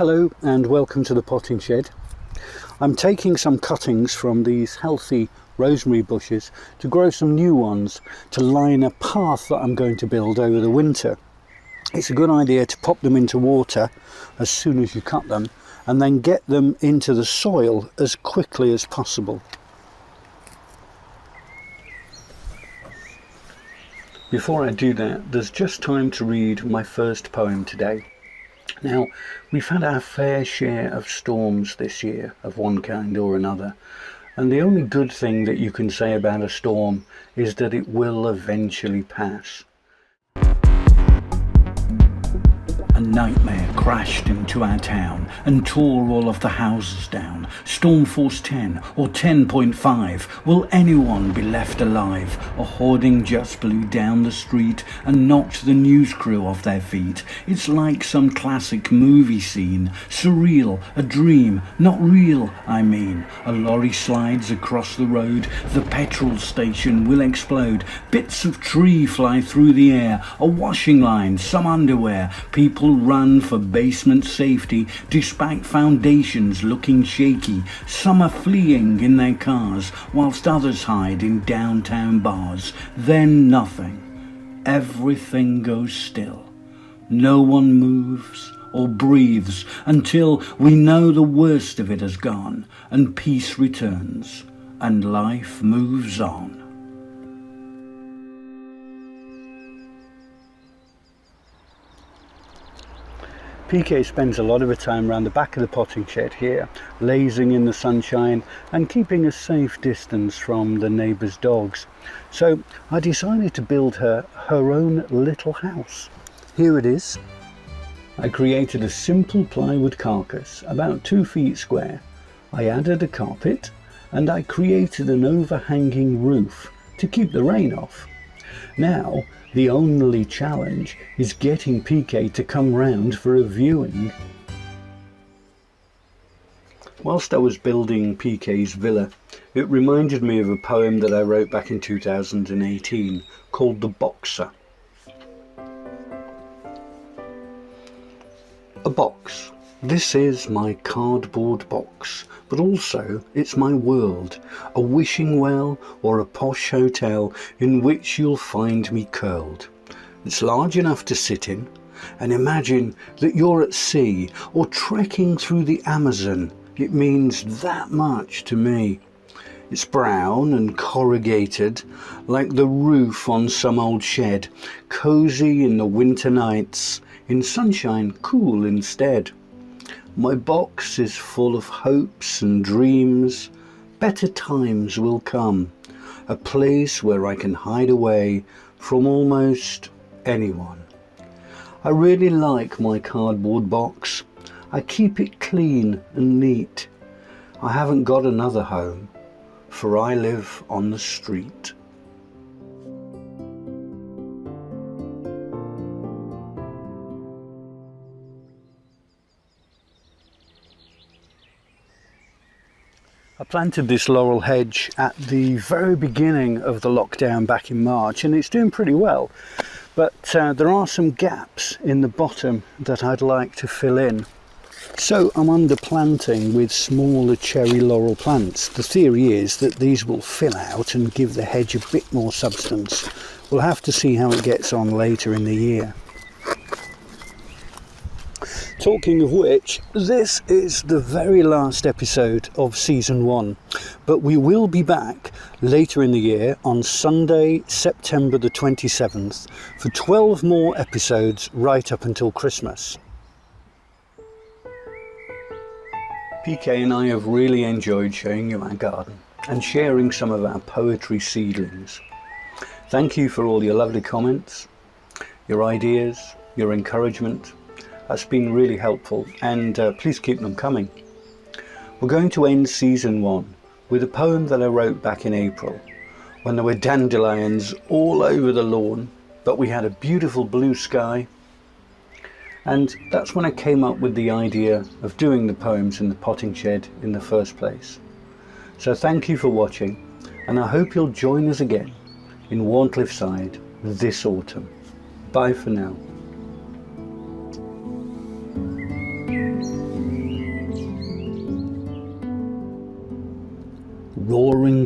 Hello and welcome to the potting shed. I'm taking some cuttings from these healthy rosemary bushes to grow some new ones to line a path that I'm going to build over the winter. It's a good idea to pop them into water as soon as you cut them and then get them into the soil as quickly as possible. Before I do that, there's just time to read my first poem today. Now, we've had our fair share of storms this year, of one kind or another, and the only good thing that you can say about a storm is that it will eventually pass. A nightmare crashed into our town and tore all of the houses down. Storm Force 10 or 10.5. Will anyone be left alive? A hoarding just blew down the street and knocked the news crew off their feet. It's like some classic movie scene. Surreal, a dream, not real, I mean. A lorry slides across the road. The petrol station will explode. Bits of tree fly through the air. A washing line, some underwear. People run for basement safety despite foundations looking shaky. Some are fleeing in their cars whilst others hide in downtown bars. Then nothing. Everything goes still. No one moves or breathes until we know the worst of it has gone and peace returns and life moves on. PK spends a lot of her time around the back of the potting shed here, lazing in the sunshine and keeping a safe distance from the neighbours' dogs. So I decided to build her own little house. Here it is. I created a simple plywood carcass, about 2 feet square. I added a carpet and I created an overhanging roof to keep the rain off. Now, the only challenge is getting PK to come round for a viewing. Whilst I was building PK's villa, it reminded me of a poem that I wrote back in 2018 called The Boxer. A box. This is my cardboard box, but also it's my world, a wishing well or a posh hotel in which you'll find me curled. It's large enough to sit in, and imagine that you're at sea or trekking through the Amazon. It means that much to me. It's brown and corrugated, like the roof on some old shed, cosy in the winter nights, in sunshine cool instead. My box is full of hopes and dreams. Better times will come. A place where I can hide away from almost anyone. I really like my cardboard box. I keep it clean and neat. I haven't got another home, for I live on the street. I planted this laurel hedge at the very beginning of the lockdown back in March, and it's doing pretty well, but there are some gaps in the bottom that I'd like to fill in. So I'm underplanting with smaller cherry laurel plants. The theory is that these will fill out and give the hedge a bit more substance. We'll have to see how it gets on later in the year. Talking of which, this is the very last episode of season 1, but we will be back later in the year on Sunday, September the 27th for 12 more episodes right up until Christmas. PK and I have really enjoyed showing you our garden and sharing some of our poetry seedlings. Thank you for all your lovely comments, your ideas, your encouragement. That's been really helpful, and please keep them coming. We're going to end season 1 with a poem that I wrote back in April when there were dandelions all over the lawn, but we had a beautiful blue sky. And that's when I came up with the idea of doing the poems in the potting shed in the first place. So thank you for watching, and I hope you'll join us again in Warncliffe Side this autumn. Bye for now.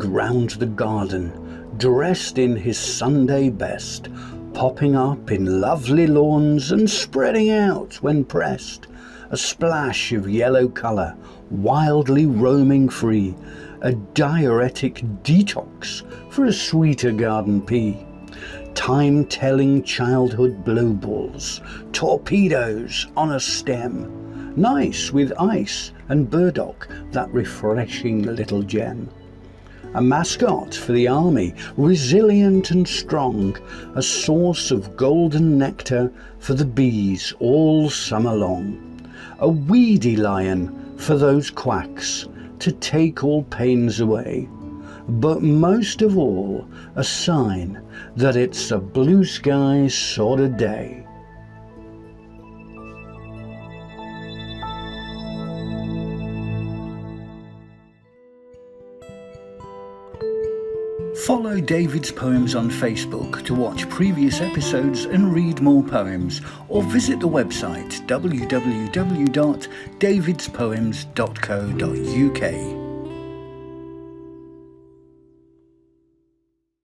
round the garden, dressed in his Sunday best, popping up in lovely lawns and spreading out when pressed. A splash of yellow colour, wildly roaming free, a diuretic detox for a sweeter garden pea. Time-telling childhood blowballs, torpedoes on a stem, nice with ice and burdock, that refreshing little gem. A mascot for the army, resilient and strong, a source of golden nectar for the bees all summer long. A weedy lion for those quacks to take all pains away, but most of all a sign that it's a blue sky sort of day. Follow David's Poems on Facebook to watch previous episodes and read more poems, or visit the website www.davidspoems.co.uk.